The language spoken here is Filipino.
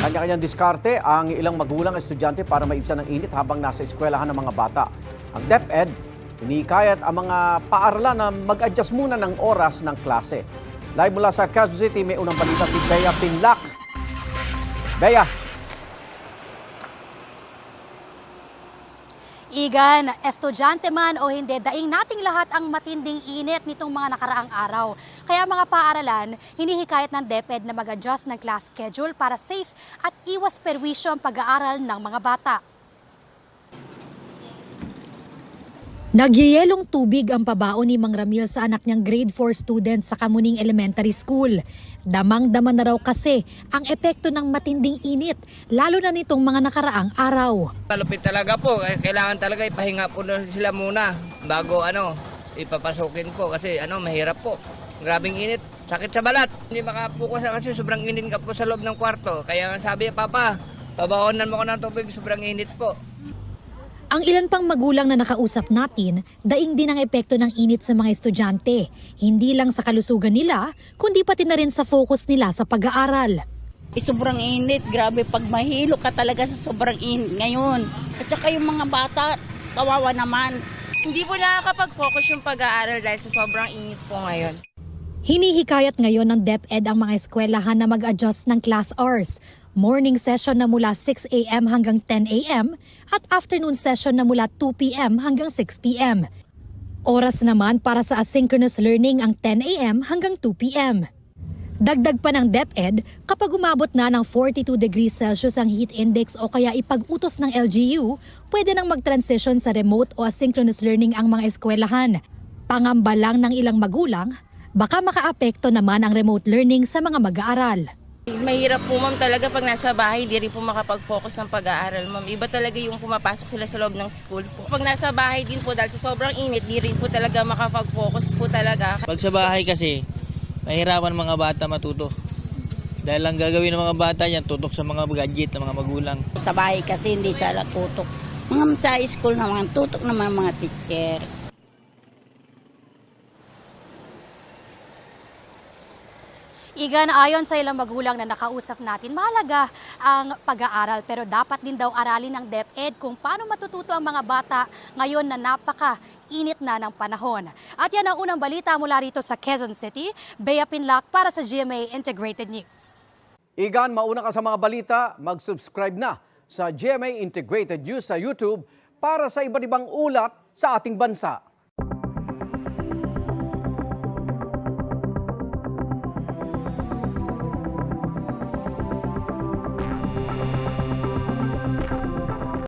Kanya-kanyang diskarte ang ilang magulang at estudyante para maibsan ng init habang nasa eskwelahan ng mga bata. Ang DepEd, hinikayat ang mga paaralan na mag-adjust muna ng oras ng klase. Live mula sa Quezon City, may unang balita si Bea Pinlac. Bea. Igan, estudyante man o hindi, daing nating lahat ang matinding init nitong mga nakaraang araw. Kaya mga paaralan, hinihikayat ng DepEd na mag-adjust ng class schedule para safe at iwas perwisyo ang pag-aaral ng mga bata. Nagyayelong tubig ang pabaon ni Mang Ramil sa anak niyang grade 4 student sa Kamuning Elementary School. Damang-dama na raw kasi ang epekto ng matinding init, lalo na nitong mga nakaraang araw. Malupit talaga po, kailangan talaga ipahinga po sila muna bago ipapasukin po kasi mahirap po. Grabing init, sakit sa balat. Hindi makapukas kasi sobrang init ka po sa loob ng kwarto. Kaya sabi, Papa, pabaonan mo ko ng tubig, sobrang init po. Ang ilan pang magulang na nakausap natin, daing din ang epekto ng init sa mga estudyante. Hindi lang sa kalusugan nila, kundi pati na rin sa focus nila sa pag-aaral. Sobrang init, grabe pag mahilo ka talaga sa sobrang init ngayon. At saka yung mga bata, kawawa naman. Hindi po nakakapag-focus yung pag-aaral dahil sa sobrang init po ngayon. Hinihikayat ngayon ng DepEd ang mga eskwelahan na mag-adjust ng class hours. Morning session na mula 6 a.m. hanggang 10 a.m. at afternoon session na mula 2 p.m. hanggang 6 p.m. Oras naman para sa asynchronous learning ang 10 a.m. hanggang 2 p.m. Dagdag pa ng DepEd, kapag umabot na ng 42 degrees Celsius ang heat index o kaya ipag-utos ng LGU, pwede nang mag-transition sa remote o asynchronous learning ang mga eskwelahan. Pangamba lang ng ilang magulang, baka makaapekto naman ang remote learning sa mga mag-aaral. Mahirap po ma'am talaga pag nasa bahay, di rin po makapag-focus ng pag-aaral ma'am. Iba talaga yung pumapasok sila sa loob ng school po. Pag nasa bahay din po dahil sa sobrang init, di rin po talaga makapag-focus po talaga. Pag sa bahay kasi, mahirapan mga bata matuto. Dahil ang gagawin ng mga bata yan, tutok sa mga gadget ng mga magulang. Sa bahay kasi hindi sila tutok. Mga sa school naman, tutok naman mga teacher. Igan, ayon sa ilang magulang na nakausap natin, mahalaga ang pag-aaral pero dapat din daw aralin ng DepEd kung paano matututo ang mga bata ngayon na napaka-init na ng panahon. At yan ang unang balita mula rito sa Quezon City. Bea Pinlac para sa GMA Integrated News. Igan, mauna ka sa mga balita, mag-subscribe na sa GMA Integrated News sa YouTube para sa iba't ibang ulat sa ating bansa.